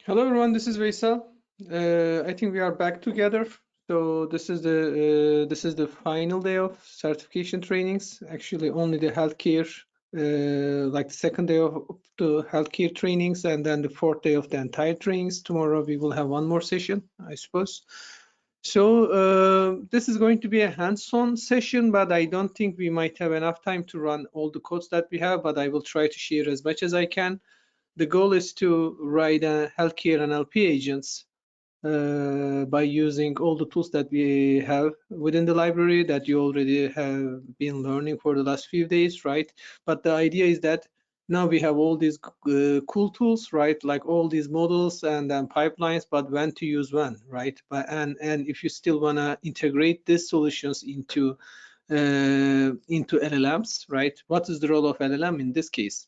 Hello everyone, this is Veysel. I think we are back together. So this is the final day of certification trainings. Actually, only the healthcare, like the second day of the healthcare trainings, and then the fourth day of the entire trainings. Tomorrow we will have one more session, I suppose. So this is going to be a hands-on session, but I don't think we might have enough time to run all the codes that we have, but I will try to share as much as I can. The goal is to write a healthcare NLP agents by using all the tools that we have within the library that you already have been learning for the last few days, right? But the idea is that now we have all these cool tools, right? Like all these models and then pipelines, but when to use when, right? And if you still want to integrate these solutions into LLMs, right? What is the role of LLM in this case?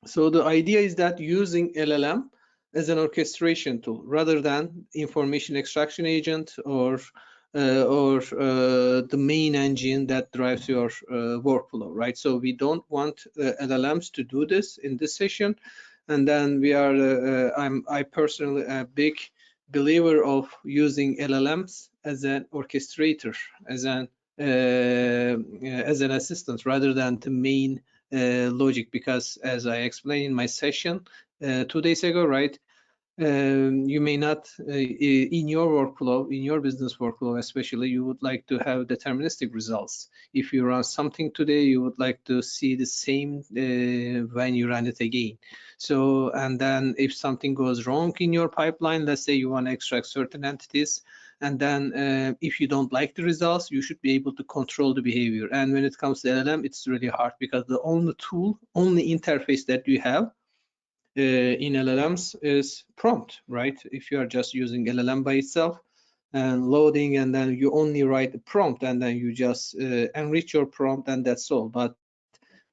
So the idea is that using LLM as an orchestration tool rather than information extraction agent or the main engine that drives your workflow, right? So we don't want LLMs to do this in this session. And then we are, I personally a big believer of using LLMs as an orchestrator, as an assistant rather than the main logic, because as I explained in my session 2 days ago, right, you may not in your workflow, in your business workflow especially, you would like to have deterministic results. If you run something today, you would like to see the same when you run it again. So, and then if something goes wrong in your pipeline, let's say you want to extract certain entities, and then if you don't like the results, you should be able to control the behavior. And when it comes to LLM, it's really hard because the only tool, only interface that you have in LLMs is prompt, right? If you are just using LLM by itself and loading, and then you only write the prompt, and then you just enrich your prompt, and that's all. But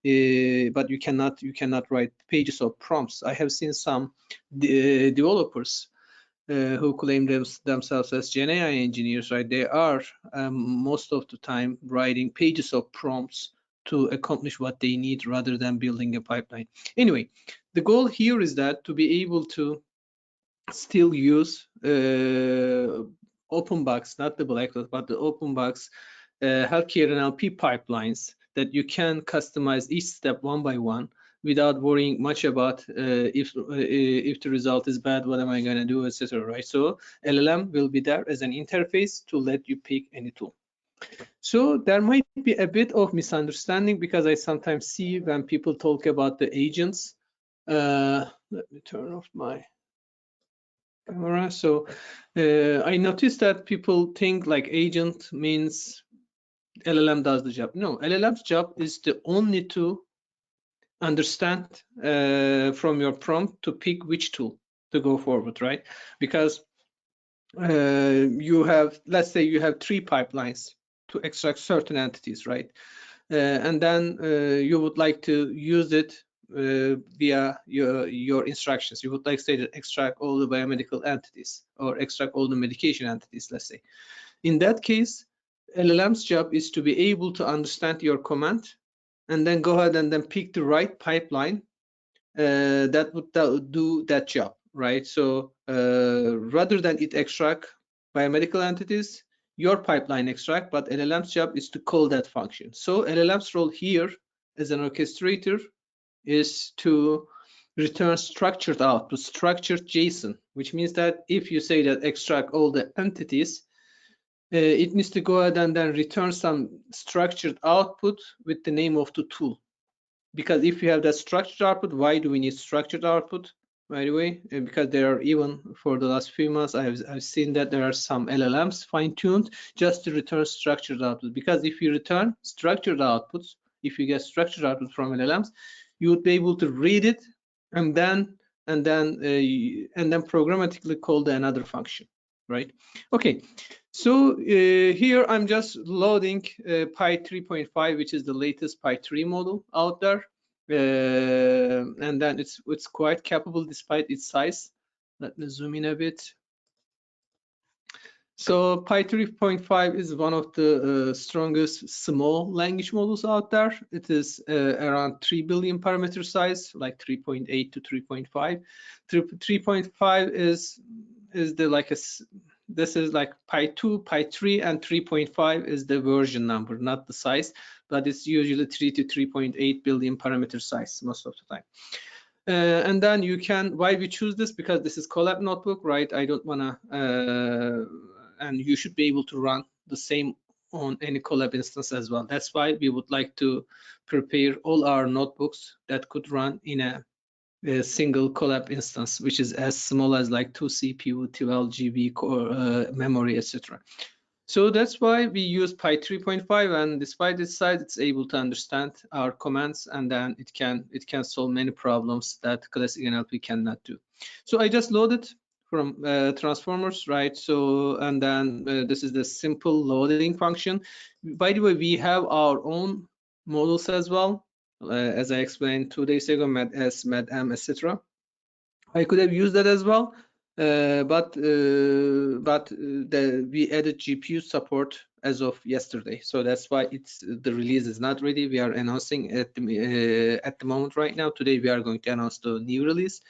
you cannot write pages of prompts. I have seen some developers who claim themselves as Gen AI engineers, right? They are most of the time writing pages of prompts to accomplish what they need rather than building a pipeline. Anyway, the goal here is that to be able to still use open box, not the black box, but the open box healthcare NLP pipelines that you can customize each step one by one without worrying much about if the result is bad, what am I going to do, etc. Right? So LLM will be there as an interface to let you pick any tool. So there might be a bit of misunderstanding because I sometimes see when people talk about the agents. Let me turn off my camera. So I noticed that people think like agent means LLM does the job. No, LLM's job is to only to understand from your prompt to pick which tool to go forward, right? Because you have, let's say you have 3 pipelines to extract certain entities, right? And then you would like to use it via your instructions. You would like to say that extract all the biomedical entities or extract all the medication entities, let's say. In that case, LLM's job is to be able to understand your command and then go ahead and then pick the right pipeline that would do that job, right? So rather than it extract biomedical entities, your pipeline extract, but LLM's job is to call that function. So LLM's role here as an orchestrator is to return structured output, structured JSON, which means that if you say that extract all the entities, it needs to go ahead and then return some structured output with the name of the tool. Because if you have that structured output, why do we need structured output, by the way? Because there are, even for the last few months, I've seen that there are some LLMs fine-tuned just to return structured output. Because if you return structured outputs, if you get structured output from LLMs, you would be able to read it and then programmatically call the another function, right? Okay, so here I'm just loading Pi 3.5, which is the latest Pi 3 model out there, and then it's quite capable despite its size. Let me zoom in a bit. So Pi 3.5 is one of the strongest small language models out there. It is around 3 billion parameter size, like 3.8 to 3.5. 3.5 is the like a this is like Pi 2, Pi 3, and 3.5 is the version number, not the size, but it's usually 3 to 3.8 billion parameter size most of the time. And then you can, why we choose this, because this is Colab notebook, right? I don't wanna, and you should be able to run the same on any Colab instance as well. That's why we would like to prepare all our notebooks that could run in a single Colab instance, which is as small as like 2 CPU, 12 GB core, memory, etc. So that's why we use Pi 3.5, and despite its size, it's able to understand our commands, and then it can solve many problems that classic NLP cannot do. So I just loaded from transformers, right? So, and then this is the simple loading function. By the way, we have our own models as well, as I explained 2 days ago, MAD-S, MAD-M, etc. I could have used that as well, but we added GPU support as of yesterday, so that's why the release is not ready. We are announcing at the moment right now. Today we are going to announce the new release.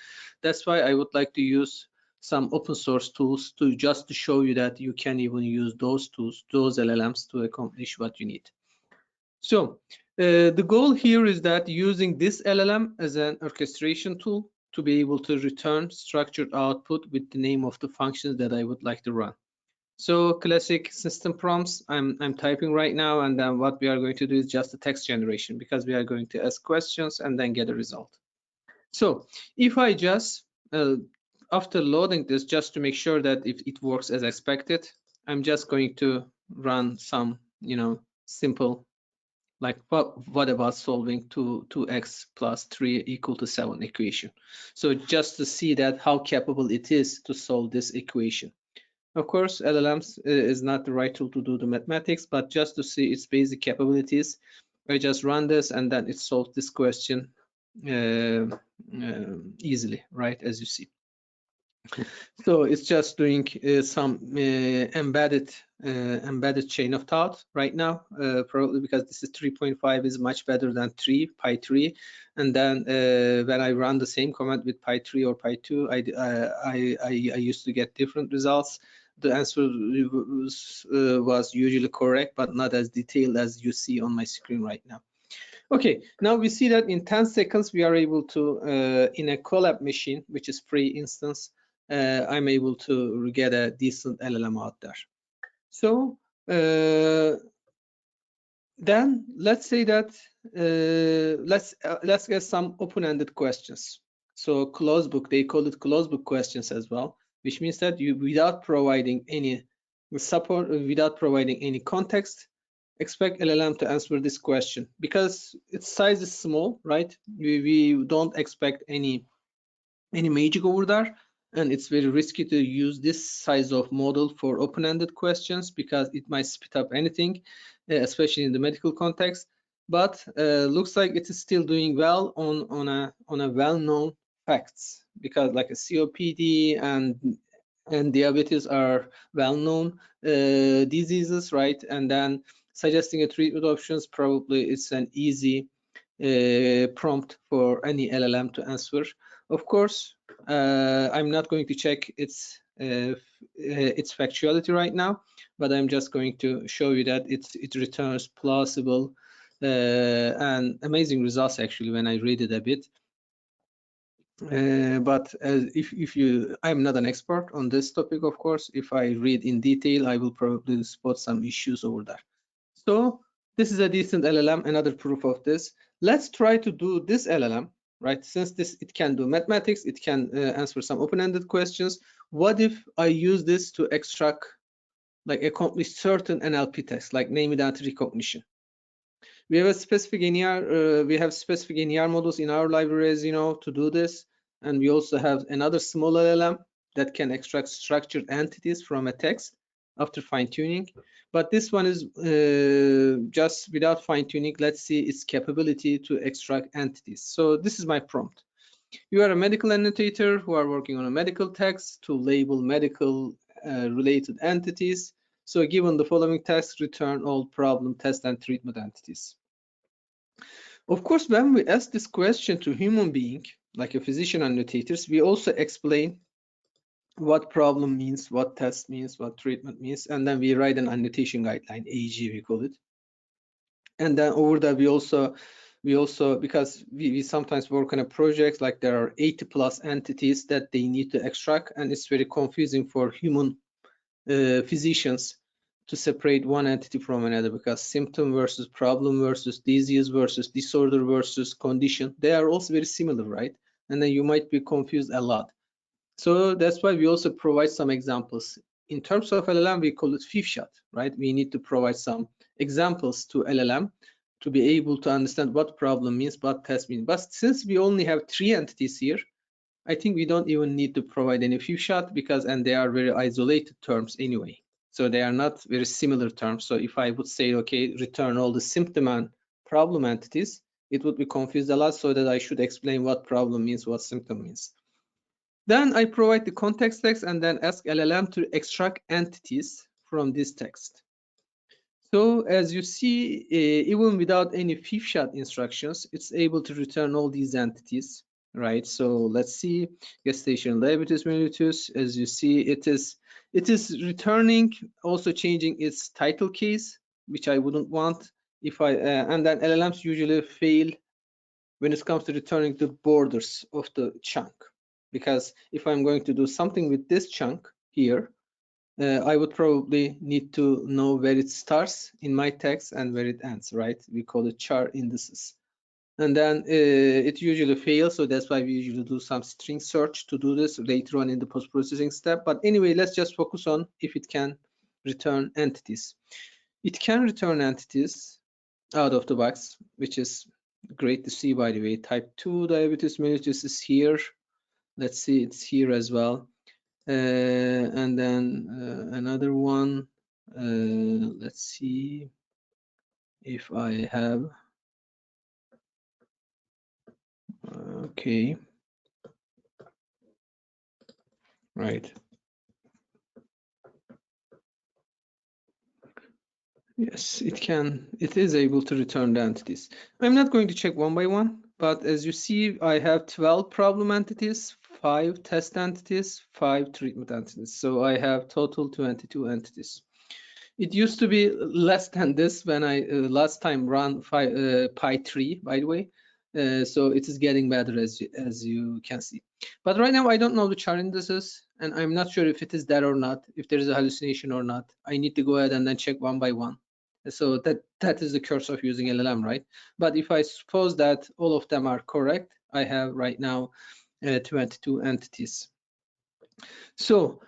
That's why I would like to use some open source tools to show you that you can even use those tools, those LLMs, to accomplish what you need. So the goal here is that using this LLM as an orchestration tool to be able to return structured output with the name of the functions that I would like to run. So classic system prompts, I'm typing right now, and then what we are going to do is just a text generation, because we are going to ask questions and then get a result. So if I just, after loading this, just to make sure that if it works as expected, I'm just going to run some, simple, like what about solving 2x plus 3 equal to 7 equation. So just to see that how capable it is to solve this equation. Of course, LLMs is not the right tool to do the mathematics, but just to see its basic capabilities, I just run this, and then it solves this question easily, right, as you see. So it's just doing some embedded chain of thought right now, probably because this is 3.5 is much better than Pi 3. And then when I run the same command with Pi 3 or Pi 2, I used to get different results. The answer was usually correct, but not as detailed as you see on my screen right now. Okay, now we see that in 10 seconds we are able to, in a Colab machine, which is free instance, I'm able to get a decent LLM out there. So then let's say that let's get some open-ended questions. So closed book, they call it closed book questions as well, which means that you, without providing any support, without providing any context, expect LLM to answer this question, because its size is small, right? We don't expect any magic over there, and it's very risky to use this size of model for open-ended questions, because it might spit up anything, especially in the medical context. But looks like it is still doing well on a well-known facts, because like a COPD and diabetes are well-known diseases, right? And then suggesting a treatment options, probably it's an easy prompt for any LLM to answer. Of course, I'm not going to check its factuality right now, but I'm just going to show you that it returns plausible and amazing results, actually, when I read it a bit. But if you, I'm not an expert on this topic, of course. If I read in detail, I will probably spot some issues over there. So this is a decent LLM, another proof of this. Let's try to do this LLM, right? Since it can do mathematics, it can answer some open-ended questions. What if I use this to extract, like accomplish certain NLP tests, like name identity recognition? We have a specific NER, we have specific NER models in our libraries, to do this. And we also have another small LLM that can extract structured entities from a text after fine-tuning. But this one is just without fine-tuning. Let's see its capability to extract entities. So this is my prompt. You are a medical annotator who are working on a medical text to label medical related entities. So given the following text, return all problem, test, and treatment entities. Of course, when we ask this question to human being, like a physician annotators, we also explain what problem means, what test means, what treatment means, and then we write an annotation guideline, AG we call it. And then over that we also because we sometimes work on a project, like there are 80+ entities that they need to extract, and it's very confusing for human physicians to separate one entity from another, because symptom versus problem versus disease versus disorder versus condition, they are also very similar, right? And then you might be confused a lot. So that's why we also provide some examples. In terms of LLM, we call it fifth shot, right? We need to provide some examples to LLM to be able to understand what problem means, what test means. But since we only have 3 entities here, I think we don't even need to provide any fifth shot, because and they are very isolated terms anyway. So they are not very similar terms. So if I would say, okay, return all the symptom and problem entities, it would be confused a lot, so that I should explain what problem means, what symptom means. Then I provide the context text and then ask LLM to extract entities from this text. So as you see, even without any fifth shot instructions, it's able to return all these entities, right? So let's see, gestation diabetes mellitus. As you see, it is returning, also changing its title case, which I wouldn't want if I and then LLMs usually fail when it comes to returning the borders of the chunk, because if I'm going to do something with this chunk here, I would probably need to know where it starts in my text and where it ends, right? We call it char indices. And then it usually fails, so that's why we usually do some string search to do this later on in the post-processing step. But anyway, let's just focus on if it can return entities. It can return entities out of the box, which is great to see, by the way. Type 2 diabetes mellitus is here. Let's see, it's here as well. And then another one, let's see if I have, okay, right. Yes, it can, it is able to return the entities. I'm not going to check one by one, but as you see, I have 12 problem entities, 5 test entities, 5 treatment entities. So I have total 22 entities. It used to be less than this when I last time ran Pi3, by the way. So it is getting better as you can see. But right now I don't know the char indices, and I'm not sure if it is there or not, if there is a hallucination or not. I need to go ahead and then check one by one. So that is the curse of using LLM, right? But if I suppose that all of them are correct, I have right now 22 entities. So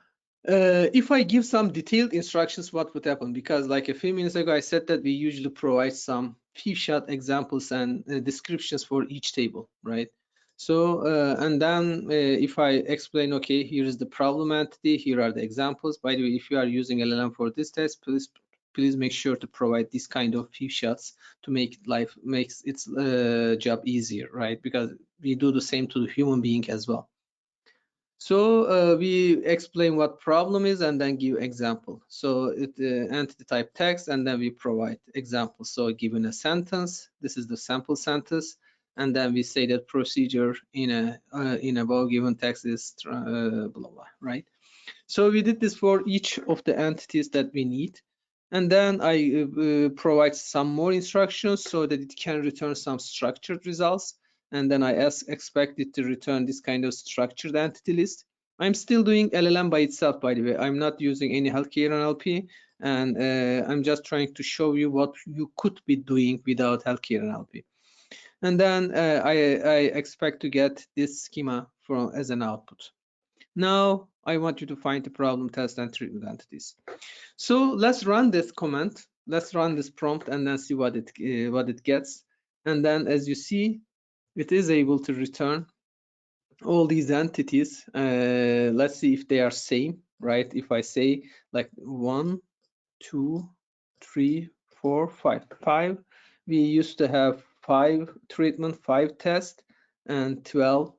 if I give some detailed instructions, what would happen? Because like a few minutes ago, I said that we usually provide some few shot examples and descriptions for each table, right? So, and then if I explain, okay, here is the problem entity, here are the examples. By the way, if you are using LLM for this test, please make sure to provide this kind of few shots to make makes its job easier, right? Because we do the same to the human being as well. So we explain what problem is and then give example. So it entity type text, and then we provide examples. So given a sentence, this is the sample sentence, and then we say that procedure in above given text is blah blah, right? So we did this for each of the entities that we need, and then I provide some more instructions so that it can return some structured results. And then I expect it to return this kind of structured entity list. I'm still doing LLM by itself, by the way. I'm not using any healthcare NLP, and I'm just trying to show you what you could be doing without healthcare NLP. And then I expect to get this schema as an output. Now I want you to find the problem, test, and treatment entities. So let's run this command. Let's run this prompt and then see what it gets. And then, as you see, it is able to return all these entities. Let's see if they are same, right? If I say like 1, 2, 3, 4, 5. 5. We used to have 5 treatment, 5 test, and 12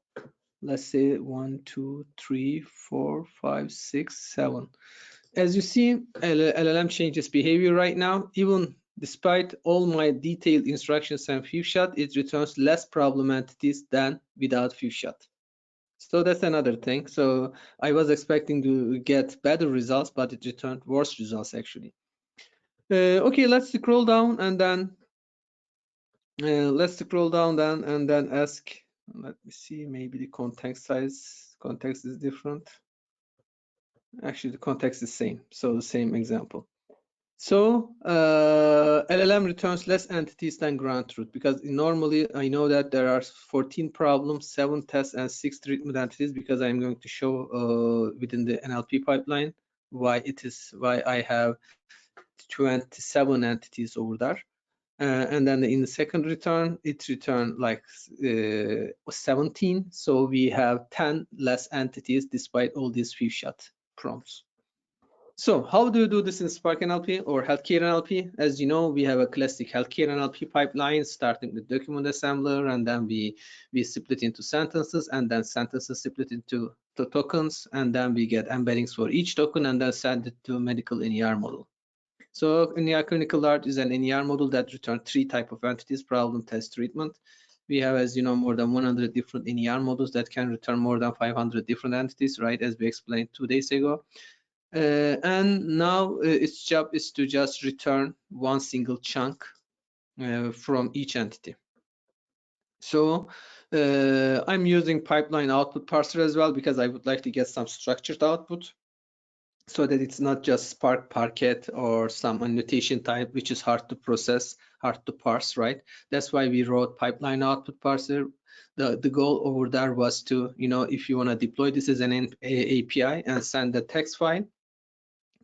let's say 1, 2, 3, 4, 5, 6, 7. As you see, LLM changes behavior right now. Even despite all my detailed instructions and few shot, it returns less problem entities than without few shot. So that's another thing. So I was expecting to get better results, but it returned worse results actually. Okay, let's scroll down and then ask. Let me see. Maybe the context is different. Actually, the context is same. So the same example. So LLM returns less entities than ground truth, because normally I know that there are 14 problems, 7 tests, and 6 treatment entities, because I'm going to show within the NLP pipeline why I have 27 entities over there. And then in the second return, it returned like 17. So we have 10 less entities despite all these few shot prompts. So how do you do this in Spark NLP or healthcare NLP? As you know, we have a classic healthcare NLP pipeline starting with document assembler, and then we split into sentences, and then sentences split into tokens, and then we get embeddings for each token, and then send it to a medical NER model. So NER Clinical Art is an NER model that returns 3 types of entities: problem, test, treatment. We have, as you know, more than 100 different NER models that can return more than 500 different entities, right? As we explained 2 days ago. And now its job is to just return one single chunk from each entity. So I'm using pipeline output parser as well, because I would like to get some structured output, so that it's not just Spark Parquet or some annotation type, which is hard to process, hard to parse, right? That's why we wrote pipeline output parser. The goal over there was to, if you want to deploy this as an API and send the text file,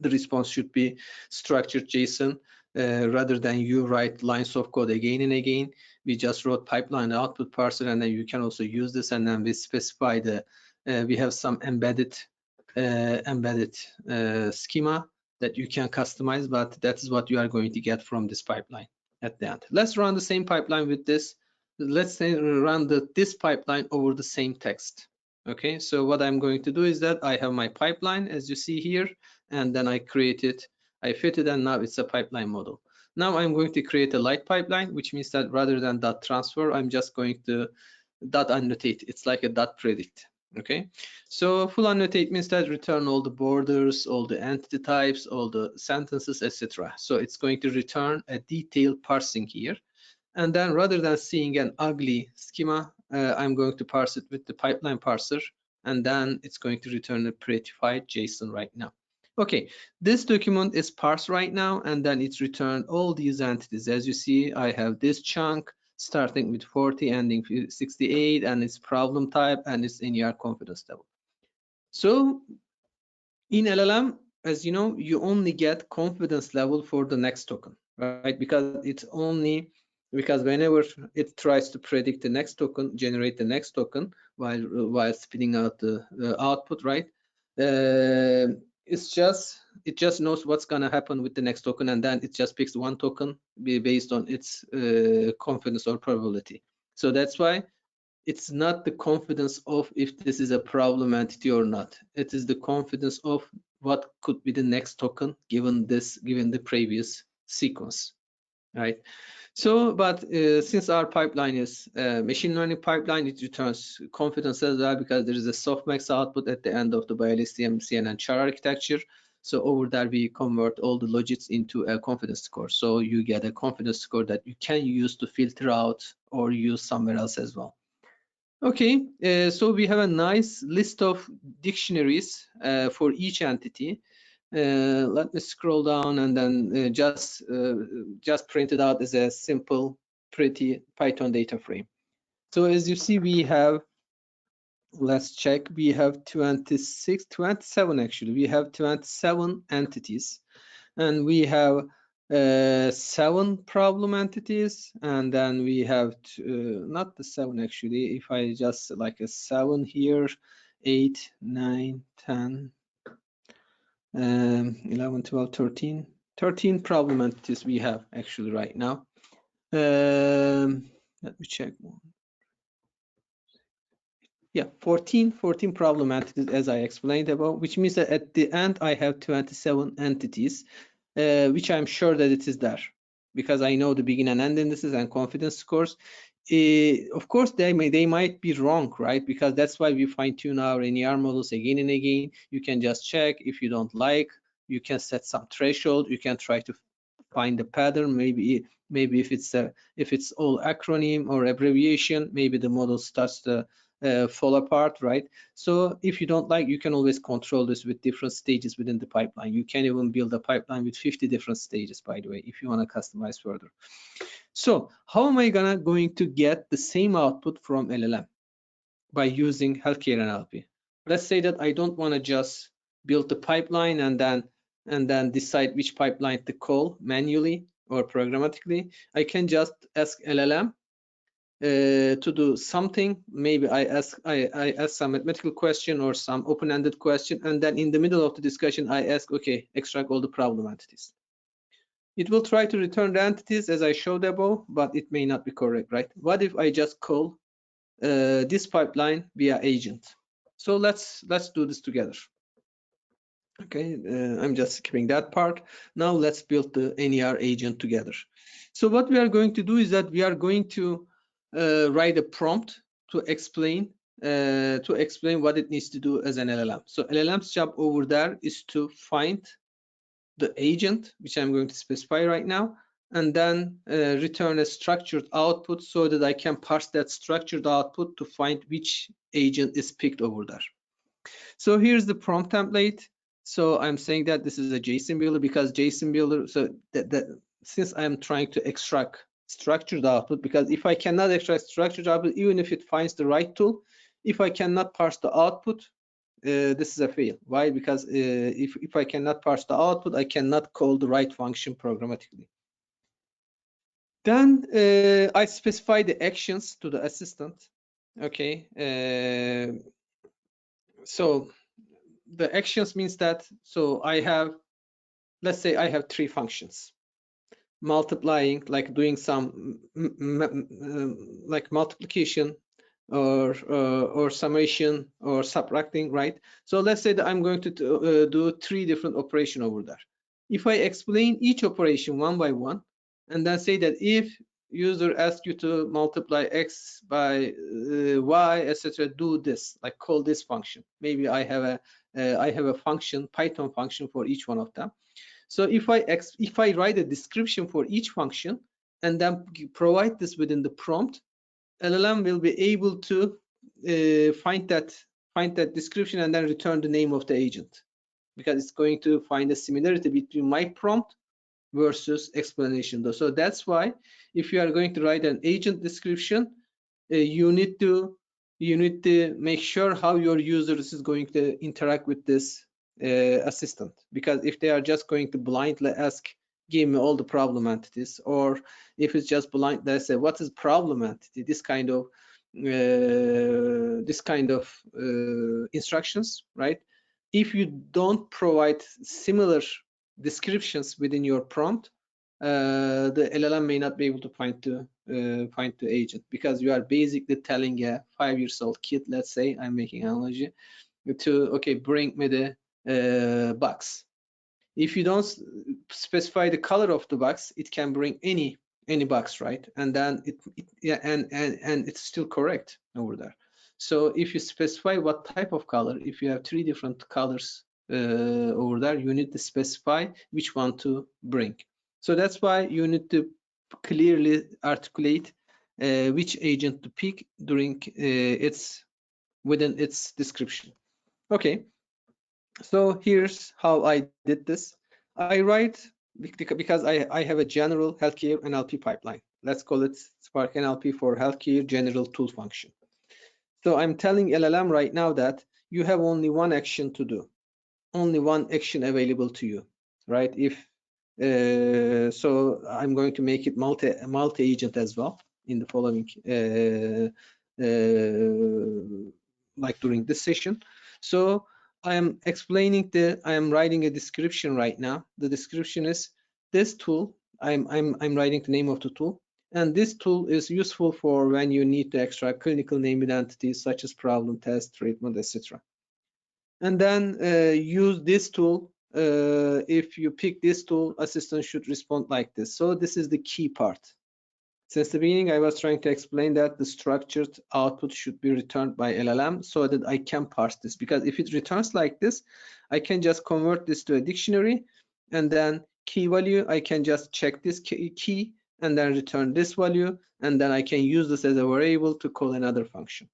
the response should be structured JSON rather than you write lines of code again and again. We just wrote pipeline output parser, and then you can also use this, and then we specify we have some embedded schema that you can customize, but that is what you are going to get from this pipeline at the end. Let's run the same pipeline with this. Let's say run this pipeline over the same text. Okay, so what I'm going to do is that I have my pipeline, as you see here, and then I fit it, and now it's a pipeline model. Now I'm going to create a light pipeline, which means that rather than dot transfer, I'm just going to dot annotate. It's like a dot predict. Okay, so full annotate means that return all the borders, all the entity types, all the sentences, etc. So it's going to return a detailed parsing here. And then rather than seeing an ugly schema, I'm going to parse it with the pipeline parser, and then it's going to return a prettified JSON right now. Okay, this document is parsed right now, and then it's returned all these entities. As you see, I have this chunk starting with 40, ending 68, and its problem type and its NER confidence level. So in LLM, as you know, you only get confidence level for the next token, right? Because whenever it tries to predict the next token, generate the next token while spitting out the output, right? It just knows what's gonna happen with the next token, and then it just picks one token based on its confidence or probability. So that's why it's not the confidence of if this is a problem entity or not. It is the confidence of what could be the next token given the previous sequence, right? So, but since our pipeline is machine learning pipeline, it returns confidence as well, because there is a softmax output at the end of the BLSTM CNN char architecture. So over there, we convert all the logics into a confidence score. So you get a confidence score that you can use to filter out or use somewhere else as well. Okay, so we have a nice list of dictionaries for each entity. Let me scroll down, and then just print it out as a simple, pretty Python data frame. So as you see, we have, let's check, we have 27 actually. We have 27 entities, and we have 7 problem entities, and then we have not the 7 actually. If I just like a 7 here, 8, 9, 10, 11, 12, 13 problem entities we have actually right now. Let me check one. Yeah, 14 problem entities, as I explained above, which means that at the end I have 27 entities, which I'm sure that it is there because I know the begin and end indices and confidence scores. Of course, they might be wrong, right? Because that's why we fine tune our NER models again and again. You can just check. If you don't like, you can set some threshold. You can try to find the pattern. Maybe if it's all acronym or abbreviation, maybe the model starts to fall apart, right? So if you don't like, you can always control this with different stages within the pipeline. You can even build a pipeline with 50 different stages, by the way, if you want to customize further. So how am I going to get the same output from LLM by using healthcare NLP? Let's say that I don't want to just build the pipeline and then decide which pipeline to call manually or programmatically. I can just ask LLM to do something. Maybe I ask some mathematical question or some open-ended question, and then in the middle of the discussion I ask, okay, extract all the problem entities. It will try to return the entities as I showed above, but it may not be correct, right? What if I just call this pipeline via agent? So let's do this together. Okay, I'm just skipping that part. Now let's build the NER agent together. So what we are going to do is that we are going to write a prompt to explain what it needs to do as an LLM. So LLM's job over there is to find the agent, which I'm going to specify right now, and then return a structured output so that I can parse that structured output to find which agent is picked over there. So here's the prompt template. So I'm saying that this is a JSON builder because JSON builder, so that since I'm trying to extract structured output, because if I cannot extract structured output, even if it finds the right tool, if I cannot parse the output, this is a fail. Why? Because if I cannot parse the output, I cannot call the right function programmatically. Then I specify the actions to the assistant. Okay. So the actions means that, so I have, let's say I have 3 functions. Multiplying, like doing some like multiplication or summation or subtracting, right? So let's say that I'm going to do 3 different operations over there. If I explain each operation one by one and then say that if user asks you to multiply x by y, etc., do this, like call this function. Maybe I have a function, Python function for each one of them. So if I write a description for each function and then provide this within the prompt, LLM will be able to find that description and then return the name of the agent, because it's going to find a similarity between my prompt versus explanation though. So that's why if you are going to write an agent description, you need to make sure how your users is going to interact with this assistant, because if they are just going to blindly ask, give me all the problem entities, or if it's just blind, they say what is problem entity, this kind of instructions, right? If you don't provide similar descriptions within your prompt, the LLM may not be able to find the agent, because you are basically telling a 5-year-old kid, let's say, I'm making an analogy, to, okay, bring me the box. If you don't specify the color of the box, it can bring any box, right? And then and it's still correct over there. So if you specify what type of color, if you have 3 different colors over there, you need to specify which one to bring. So that's why you need to clearly articulate which agent to pick during within its description. Okay, so here's how I did this. I write, because I have a general healthcare NLP pipeline. Let's call it Spark NLP for healthcare general tool function. So I'm telling LLM right now that you have only one action to do, only one action available to you, right? If so I'm going to make it multi-agent as well in the following like during this session. So I am writing a description right now. The description is this tool. I'm writing the name of the tool. And this tool is useful for when you need to extract clinical name identities such as problem, test, treatment, etc. And then use this tool. If you pick this tool, assistant should respond like this. So this is the key part. Since the beginning, I was trying to explain that the structured output should be returned by LLM so that I can parse this. Because if it returns like this, I can just convert this to a dictionary, and then key value, I can just check this key and then return this value, and then I can use this as a variable to call another function.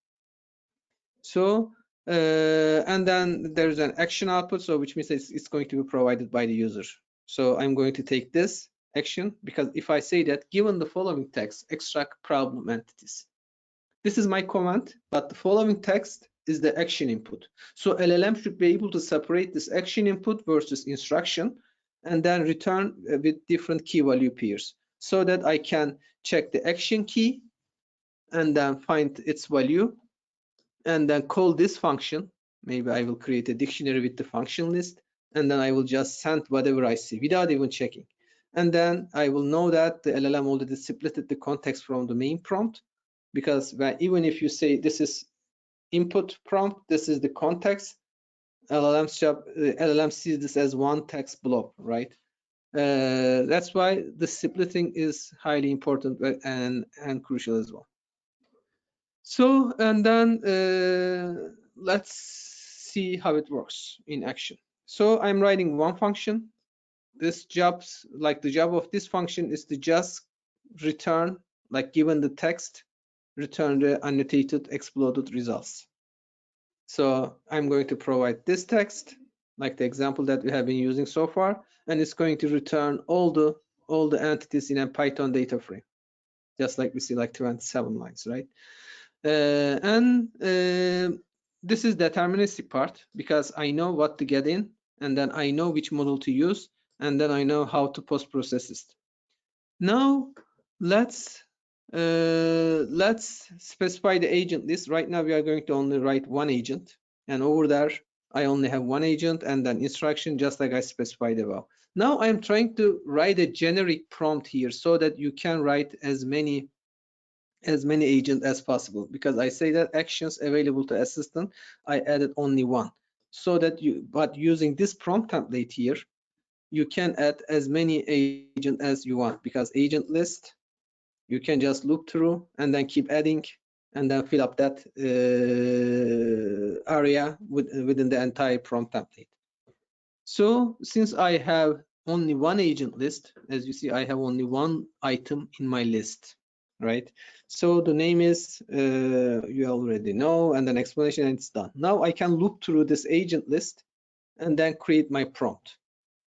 So, and then there's an action output, so which means it's going to be provided by the user. So I'm going to take this action, because if I say that given the following text, extract problem entities. This is my command, but the following text is the action input. So LLM should be able to separate this action input versus instruction and then return with different key value pairs so that I can check the action key and then find its value and then call this function. Maybe I will create a dictionary with the function list, and then I will just send whatever I see without even checking. And then I will know that the LLM already splitted the context from the main prompt, because even if you say this is input prompt, this is the context, LLM sees this as one text blob, right? That's why the splitting is highly important and crucial as well. So, and then let's see how it works in action. So I'm writing one function. This jobs, like the job of this function is to just return, like given the text, return the annotated exploded results. So I'm going to provide this text, like the example that we have been using so far, and it's going to return all the entities in a Python data frame, just like we see, like 27 lines, right? And this is deterministic part, because I know what to get in, and then I know which model to use, and then I know how to post-process it. Now let's specify the agent list. Right now we are going to only write one agent, and over there I only have one agent and then instruction, just like I specified above. Now I'm trying to write a generic prompt here so that you can write as many agents as possible, because I say that actions available to assistant, I added only one, so that but using this prompt template here, you can add as many agents as you want, because agent list, you can just loop through and then keep adding and then fill up that area within the entire prompt template. So since I have only one agent list, as you see, I have only one item in my list, right? So the name is, you already know, and then explanation, and it's done. Now I can loop through this agent list and then create my prompt.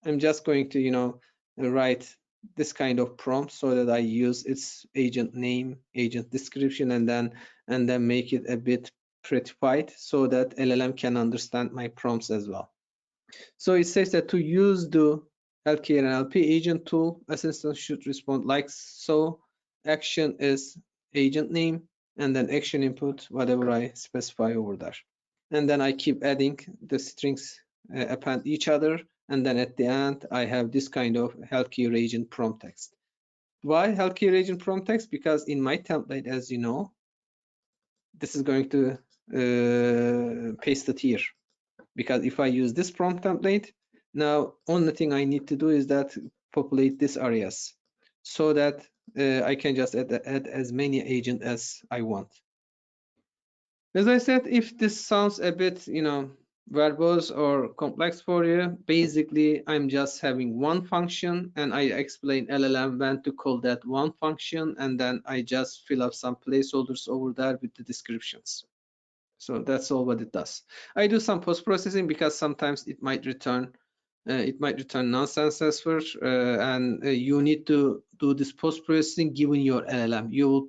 I'm just going to, write this kind of prompt so that I use its agent name, agent description, and then make it a bit prettified so that LLM can understand my prompts as well. So it says that to use the healthcare NLP agent tool, assistant should respond like so. Action is agent name, and then action input, whatever I specify over there. And then I keep adding the strings append each other, and then at the end I have this kind of healthcare agent prompt text. Why healthcare agent prompt text? Because in my template, as you know, this is going to paste it here. Because if I use this prompt template, now only thing I need to do is that populate these areas so that I can just add as many agents as I want. As I said, if this sounds a bit, verbose or complex for you, basically I'm just having one function and I explain LLM when to call that one function, and then I just fill up some placeholders over there with the descriptions. So that's all what it does. I do some post-processing because sometimes it might return nonsense as well, and you need to do this post-processing given your LLM. You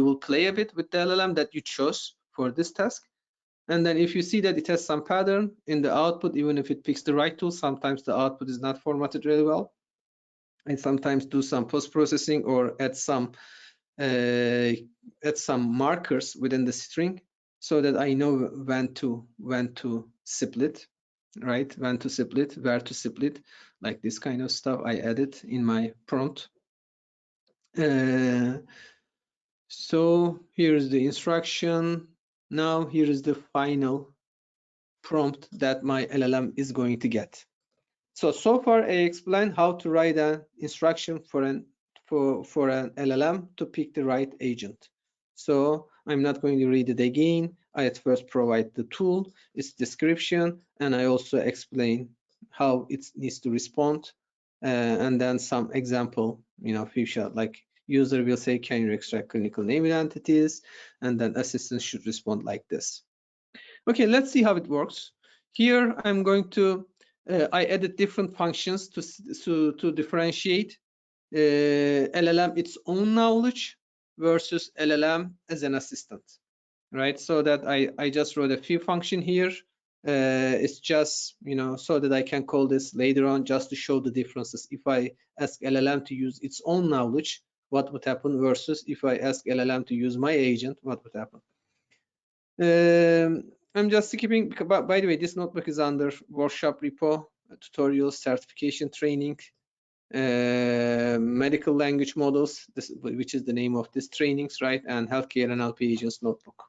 will play a bit with the LLM that you chose for this task, and then if you see that it has some pattern in the output, even if it picks the right tool, sometimes the output is not formatted really well. And sometimes do some post-processing or add some markers within the string so that I know when to split, right? When to split, where to split, like this kind of stuff I added in my prompt. So here's the instruction. Now here is the final prompt that my LLM is going to get. So far I explained how to write an instruction for an LLM to pick the right agent. So I'm not going to read it again. I at first provide the tool, its description, and I also explain how it needs to respond, and then some example, feature like user will say, can you extract clinical name identities? And then assistant should respond like this. Okay, let's see how it works. Here I'm going to I added different functions to differentiate LLM its own knowledge versus LLM as an assistant, right? So that I just wrote a few function here. It's just so that I can call this later on just to show the differences. If I ask LLM to use its own knowledge, what would happen versus if I ask LLM to use my agent, what would happen? I'm just skipping, but by the way, this notebook is under workshop repo, tutorials, certification training, medical language models, which is the name of this trainings, right? And healthcare NLP agents notebook.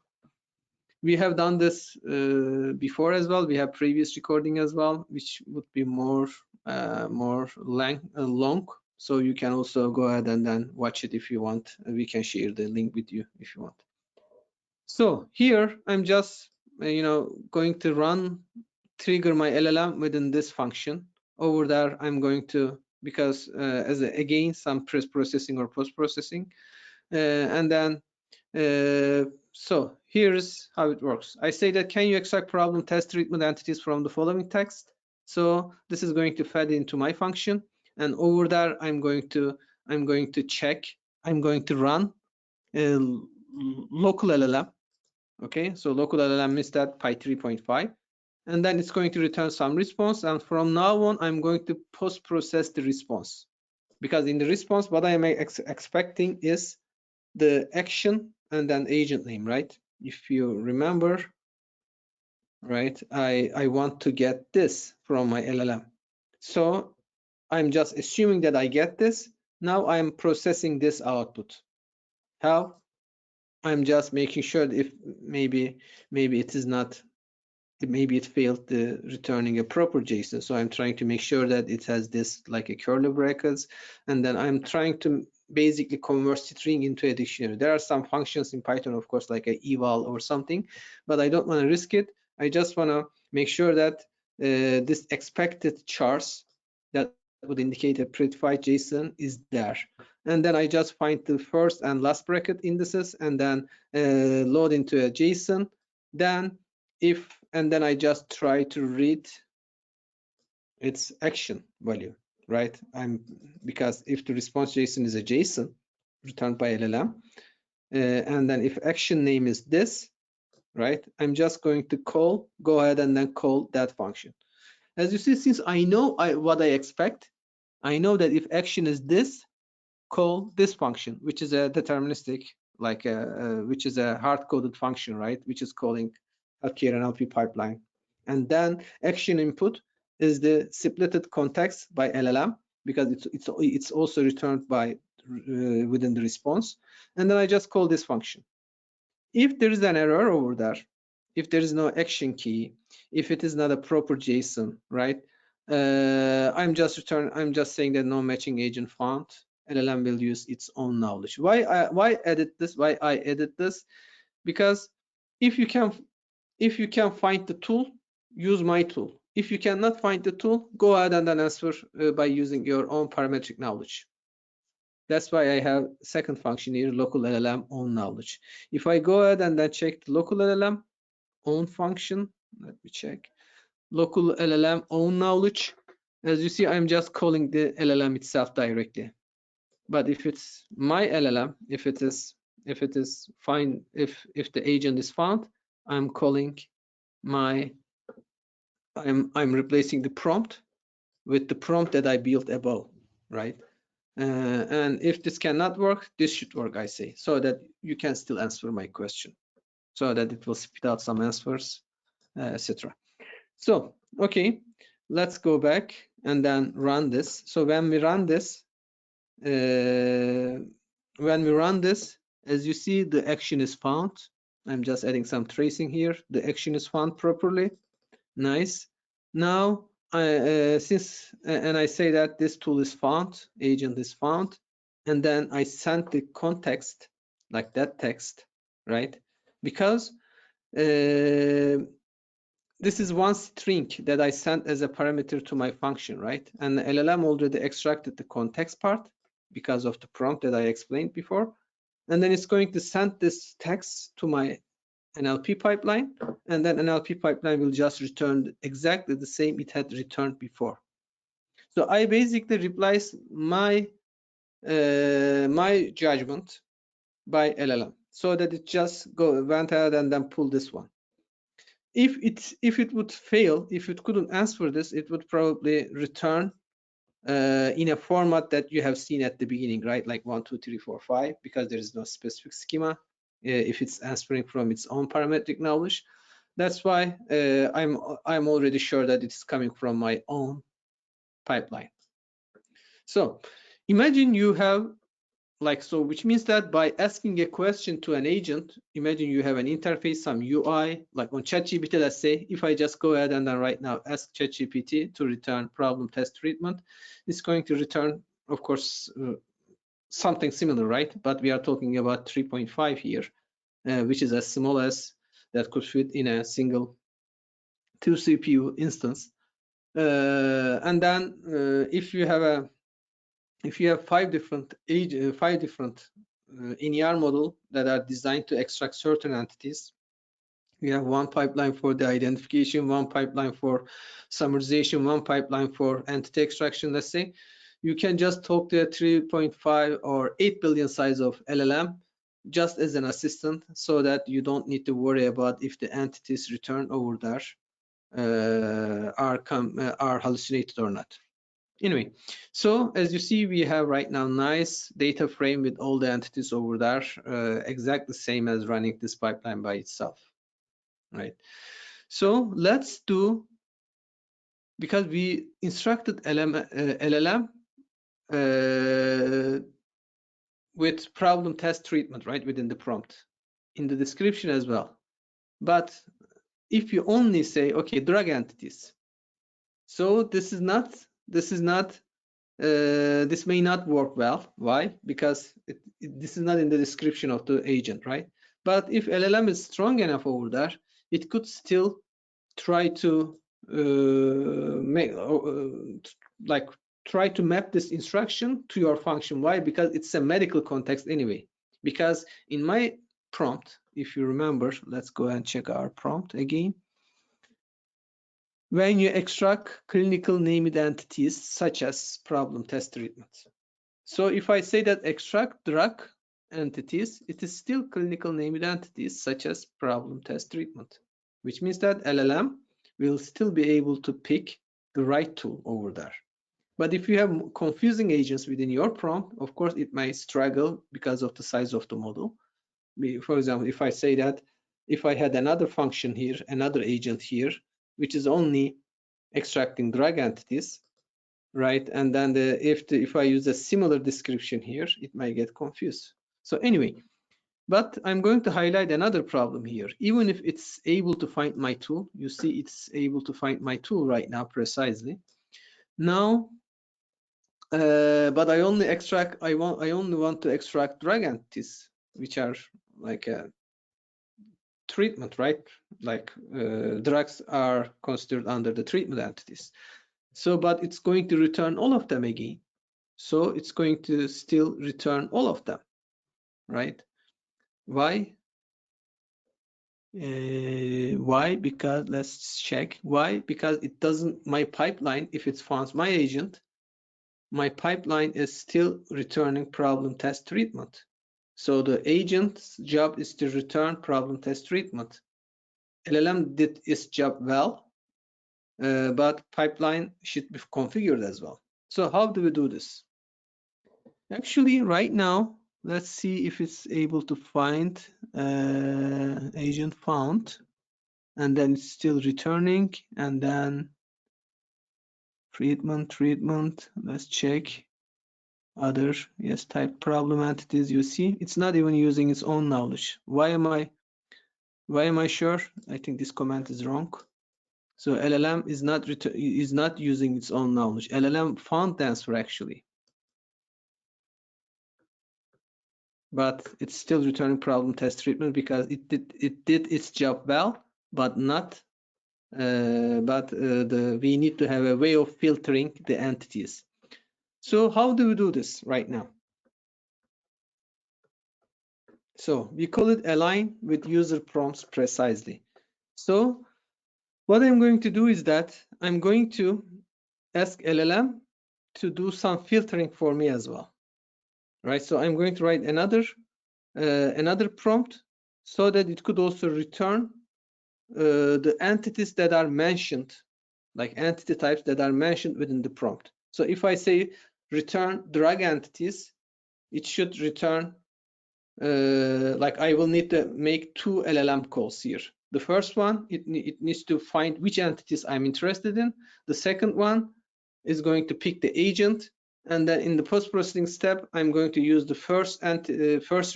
We have done this before as well. We have previous recording as well, which would be more long. So you can also go ahead and then watch it if you want. We can share the link with you if you want. So here I'm just going to trigger my LLM within this function. Over there I'm going to, because again some processing or post processing, and then so here's how it works. I say that can you extract problem test treatment entities from the following text. So this is going to fed into my function, and over there I'm going to check, I'm going to run a local LLM. Okay, so local LLM is that Pi 3.5, and then it's going to return some response, and from now on I'm going to post-process the response, because in the response what I am expecting is the action and then agent name, right? If you remember, right, I want to get this from my LLM, so I'm just assuming that I get this. Now I'm processing this output. How? I'm just making sure if maybe it is not, maybe it failed the returning a proper JSON. So I'm trying to make sure that it has this like a curly brackets, and then I'm trying to basically convert string into a dictionary. There are some functions in Python, of course, like a eval or something, but I don't want to risk it. I just want to make sure that this expected chars that would indicate a prettified JSON is there. And then I just find the first and last bracket indices and then load into a JSON. Then and then I just try to read its action value, right? Because if the response JSON is a JSON returned by LLM, and then if action name is this, right? I'm just going to go ahead and then call that function. As you see, since I know what I expect, I know that if action is this, call this function, which is a deterministic, like which is a hard-coded function, right? Which is calling healthcare NLP pipeline. And then action input is the splitted context by LLM, because it's also returned by within the response. And then I just call this function. If there is an error over there, if there is no action key, if it is not a proper JSON, right? I'm just saying that no matching agent found. LLM will use its own knowledge. Why edit this? Why I edit this? Because if you can find the tool, use my tool. If you cannot find the tool, go ahead and then answer by using your own parametric knowledge. That's why I have second function here, local LLM own knowledge. If I go ahead and then check the local LLM own function, let me check. Local LLM own knowledge. As you see, I'm just calling the LLM itself directly. But if it's my LLM, if it is fine, if the agent is found, I'm calling I'm replacing the prompt with the prompt that I built above, right? And if this cannot work, this should work, I say, so that you can still answer my question, so that it will spit out some answers, etc. So, okay, let's go back and then run this. So when we run this, when we run this, as you see, the action is found. I'm just adding some tracing here. The action is found properly. Nice. Now, and I say that this tool is found, agent is found, and then I send the context, like that text, right? Because this is one string that I sent as a parameter to my function, right? And the LLM already extracted the context part because of the prompt that I explained before. And then it's going to send this text to my NLP pipeline, and then NLP pipeline will just return exactly the same it had returned before. So I basically replace my my judgment by LLM, so that it just went ahead and then pulled this one. If it would fail, if it couldn't answer this, it would probably return in a format that you have seen at the beginning, right? Like 1, 2, 3, 4, 5, because there is no specific schema. If it's answering from its own parametric knowledge, that's why I'm already sure that it's coming from my own pipeline. So imagine you have which means that by asking a question to an agent, imagine you have an interface, some UI, like on ChatGPT, let's say, if I just go ahead and then right now ask ChatGPT to return problem test treatment, it's going to return, of course, something similar, right? But we are talking about 3.5 here, which is as small as that could fit in a single 2 CPU instance. And then if you have 5 different NER model that are designed to extract certain entities, we have one pipeline for the identification, one pipeline for summarization, one pipeline for entity extraction, let's say. You can just talk to a 3.5 or 8 billion size of LLM just as an assistant, so that you don't need to worry about if the entities returned over there are hallucinated or not. Anyway, so as you see, we have right now nice data frame with all the entities over there, exactly the same as running this pipeline by itself, right? So let's do, because we instructed LLM with problem test treatment, right, within the prompt, in the description as well. But if you only say, okay, drug entities, so this may not work well. Why? Because this is not in the description of the agent, right? But if LLM is strong enough over there, it could still try to try to map this instruction to your function. Why? Because it's a medical context anyway. Because in my prompt, if you remember, let's go and check our prompt again. When you extract clinical named entities such as problem test treatment. So if I say that extract drug entities, it is still clinical named entities such as problem test treatment, which means that LLM will still be able to pick the right tool over there. But if you have confusing agents within your prompt, of course, it might struggle because of the size of the model. For example, if I say that if I had another function here, another agent here, which is only extracting drug entities, right? And then if I use a similar description here, it might get confused. So anyway, but I'm going to highlight another problem here. Even if it's able to find my tool, you see it's able to find my tool right now precisely. Now, but I only want to extract drug entities, which are like a treatment, right? Like drugs are considered under the treatment entities. So, but it's going to return all of them again. So it's going to still return all of them, right? Why? Why? Because let's check. Why? Because it doesn't, my pipeline, if it finds my agent, my pipeline is still returning problem test treatment. So the agent's job is to return problem test treatment. LLM did its job well, but pipeline should be configured as well. So how do we do this? Actually, right now, let's see if it's able to find agent found, and then it's still returning, and then treatment, let's check. Other, yes, type problem entities. You see, it's not even using its own knowledge. Why am I sure? I think this comment is wrong. So LLM is not using its own knowledge. LLM found the answer actually, but it's still returning problem test treatment because it did its job well, but not. We need to have a way of filtering the entities. So how do we do this right now? So we call it align with user prompts precisely. So what I'm going to do is that I'm going to ask LLM to do some filtering for me as well, right? So I'm going to write another prompt so that it could also return the entities that are mentioned, like entity types that are mentioned within the prompt. So if I say return drug entities, it should return like I will need to make two LLM calls here. The first one, it needs to find which entities I'm interested in. The second one is going to pick the agent, and then in the post-processing step, I'm going to use the first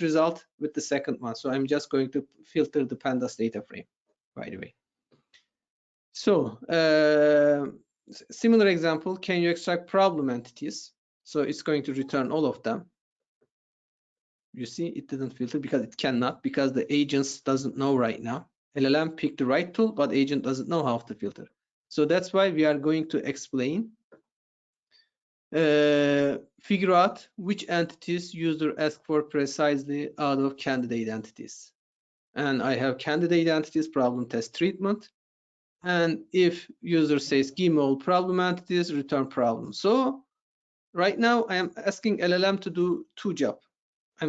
result with the second one. So I'm just going to filter the pandas data frame, by the way. So similar example, can you extract problem entities? So it's going to return all of them. You see, it didn't filter because it cannot, because the agents doesn't know right now. LLM picked the right tool, but agent doesn't know how to filter. So that's why we are going to explain, figure out which entities user asked for precisely out of candidate entities. And I have candidate entities problem test treatment. And if user says give me all problem entities, return problem. So right now I am asking LLM to do two jobs.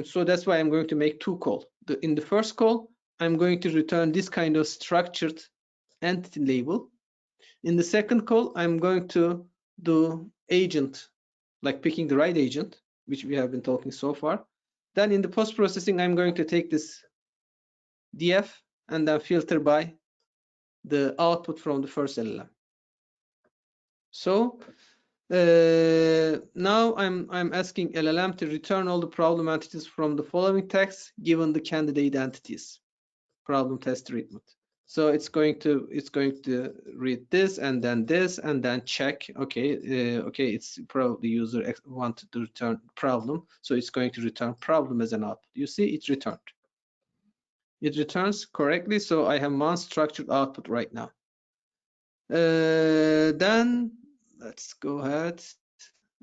So that's why I'm going to make two calls. In the first call, I'm going to return this kind of structured entity label. In the second call, I'm going to do agent, like picking the right agent, which we have been talking so far. Then in the post-processing, I'm going to take this DF and then filter by the output from the first LLM. So now I'm asking LLM to return all the problem entities from the following text given the candidate entities, problem test treatment. So it's going to read this and then check. Okay, it's probably user wanted to return problem, so it's going to return problem as an output. You see, it returned. It returns correctly, so I have one structured output right now. Then let's go ahead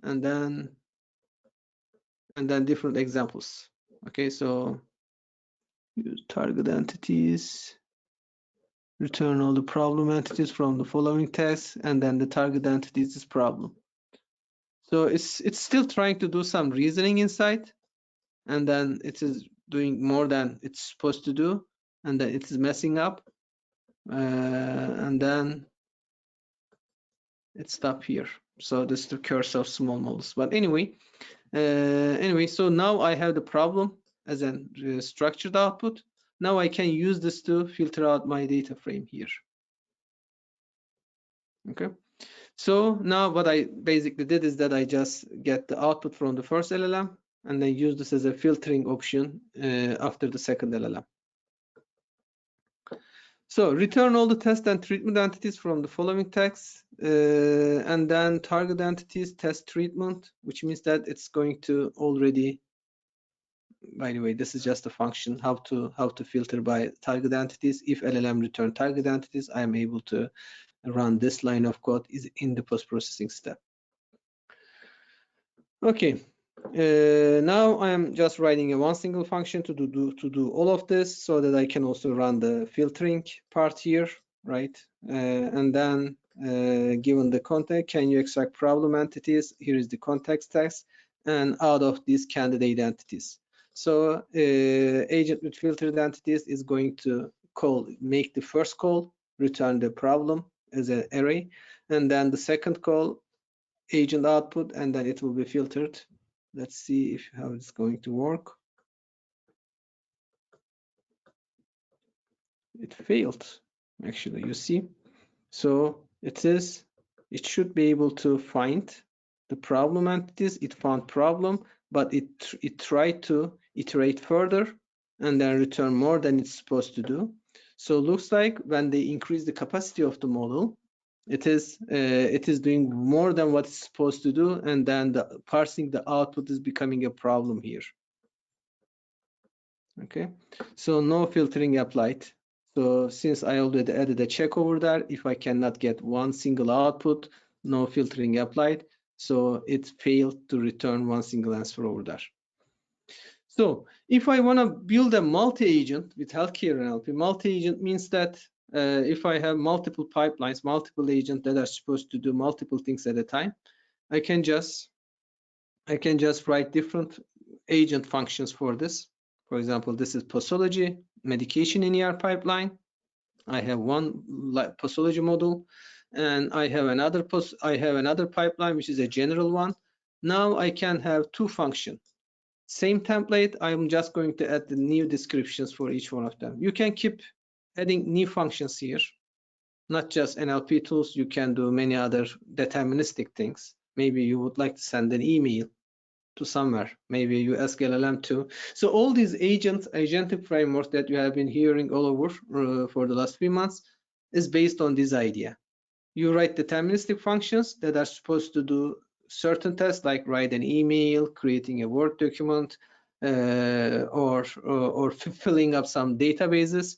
and then different examples. Okay, so use target entities, return all the problem entities from the following text, and then the target entities is problem. So it's still trying to do some reasoning inside, and then it is doing more than it's supposed to do, and then it is messing up, and then it stopped here. So this is the curse of small models. But anyway, so now I have the problem as a structured output. Now I can use this to filter out my data frame here. Okay, so now what I basically did is that I just get the output from the first LLM and then use this as a filtering option after the second LLM. So return all the test and treatment entities from the following text, and then target entities test treatment, which means that it's going to already, by the way, this is just a function how to filter by target entities. If LLM return target entities, I am able to run this line of code is in the post-processing step. Okay, now I am just writing a one single function to do all of this, so that I can also run the filtering part here, right? And then given the context, can you extract problem entities? Here is the context text, and out of these candidate entities. So agent with filtered entities is going to make the first call, return the problem as an array, and then the second call, agent output, and then it will be filtered. Let's see how it's going to work. It failed, actually, you see. So it should be able to find the problem entities, it found problem, but it tried to iterate further and then return more than it's supposed to do. So looks like when they increase the capacity of the model, it is doing more than what it's supposed to do, and then the parsing the output is becoming a problem here. Okay, so no filtering applied. So since I already added a check over there, if I cannot get one single output, no filtering applied, so it failed to return one single answer over there. So if I want to build a multi-agent with healthcare NLP, multi-agent means that if I have multiple pipelines, multiple agents that are supposed to do multiple things at a time, I can just write different agent functions for this. For example, this is posology, medication in ER pipeline. I have one posology model, and I have another pipeline which is a general one. Now I can have two functions. Same template, I'm just going to add the new descriptions for each one of them. You can keep adding new functions here, not just NLP tools. You can do many other deterministic things. Maybe you would like to send an email to somewhere. Maybe you ask LLM to. So all these agentic frameworks that you have been hearing all over for the last few months is based on this idea. You write deterministic functions that are supposed to do certain tasks, like write an email, creating a Word document, or filling up some databases.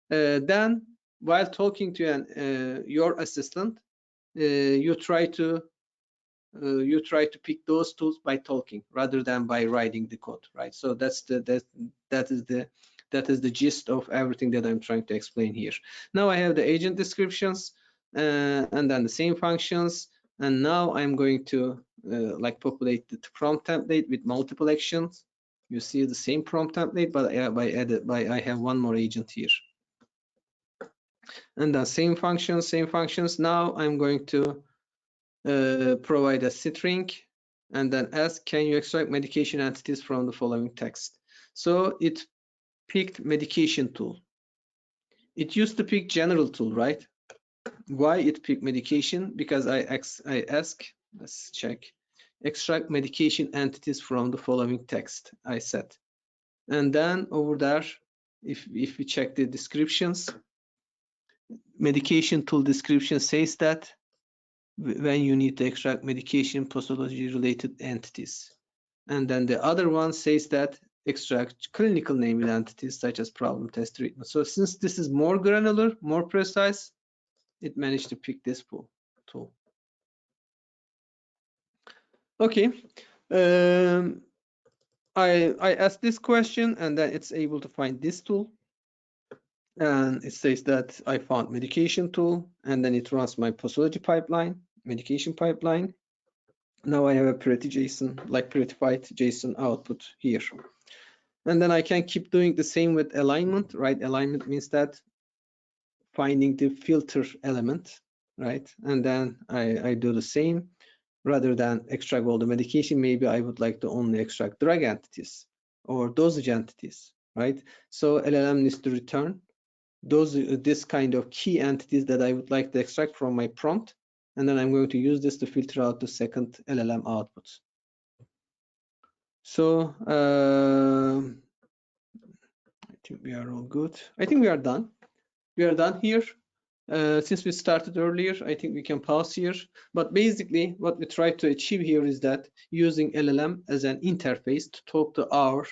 Then, while talking to your assistant, you try to pick those tools by talking rather than by writing the code, right? So that is the gist of everything that I'm trying to explain here. Now I have the agent descriptions and then the same functions, and now I'm going to like populate the prompt template with multiple actions. You see the same prompt template, but I have one more agent here. And the same functions. Now I'm going to provide a string and then ask, can you extract medication entities from the following text? So it picked medication tool. It used to pick general tool, right? Why it picked medication? Because I ask, let's check, extract medication entities from the following text, I said. And then over there, if we check the descriptions, medication tool description says that when you need to extract medication posology related entities. And then the other one says that extract clinical named entities such as problem, test, treatment. So since this is more granular, more precise, it managed to pick this tool. Okay, I asked this question and then it's able to find this tool. And it says that I found medication tool, and then it runs my posology pipeline, medication pipeline. Now I have a pretty JSON, like prettified JSON output here. And then I can keep doing the same with alignment, right? Alignment means that finding the filter element, right? And then I do the same. Rather than extract all the medication, maybe I would like to only extract drug entities or dosage entities, right? So LLM needs to return this kind of key entities that I would like to extract from my prompt, and then I'm going to use this to filter out the second LLM outputs. So I think we are all good. I think we are done. We are done here. Since we started earlier, I think we can pause here. But basically, what we try to achieve here is that using LLM as an interface to talk to our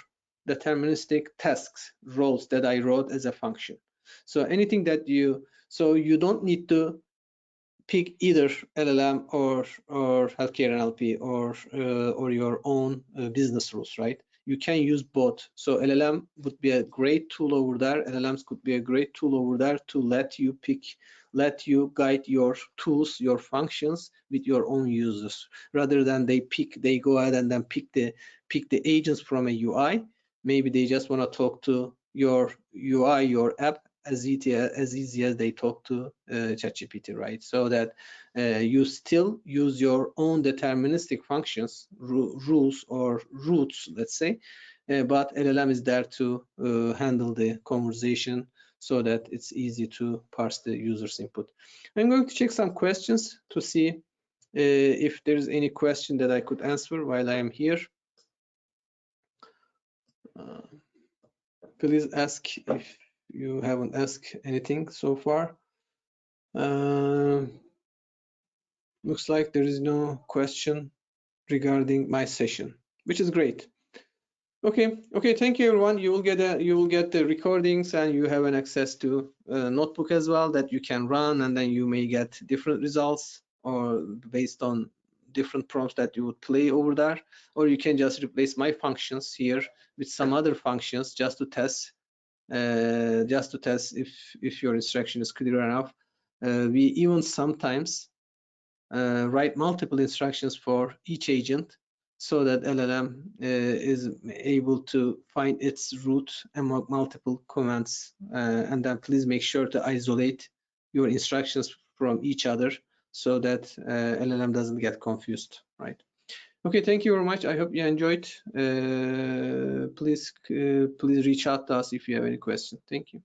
deterministic tasks, roles that I wrote as a function. So anything that you don't need to pick either LLM or healthcare NLP or your own business rules, right? You can use both. So LLM would be a great tool over there. LLMs could be a great tool over there to let you guide your tools, your functions with your own users, rather than they go ahead and then pick the agents from a UI. Maybe they just want to talk to your UI, your app, as easy as they talk to ChatGPT, right? So that you still use your own deterministic functions, rules or roots, let's say, but LLM is there to handle the conversation so that it's easy to parse the user's input. I'm going to check some questions to see if there's any question that I could answer while I am here, please ask if you haven't asked anything so far. Looks like there is no question regarding my session, which is great. Okay, thank you everyone. You will get the recordings, and you have an access to a notebook as well that you can run, and then you may get different results or based on different prompts that you would play over there, or you can just replace my functions here with some other functions just to test if your instruction is clear enough. We even sometimes write multiple instructions for each agent so that LLM is able to find its route among multiple commands. And then please make sure to isolate your instructions from each other so that LLM doesn't get confused, right? Okay, thank you very much. I hope you enjoyed. Please reach out to us if you have any questions. Thank you.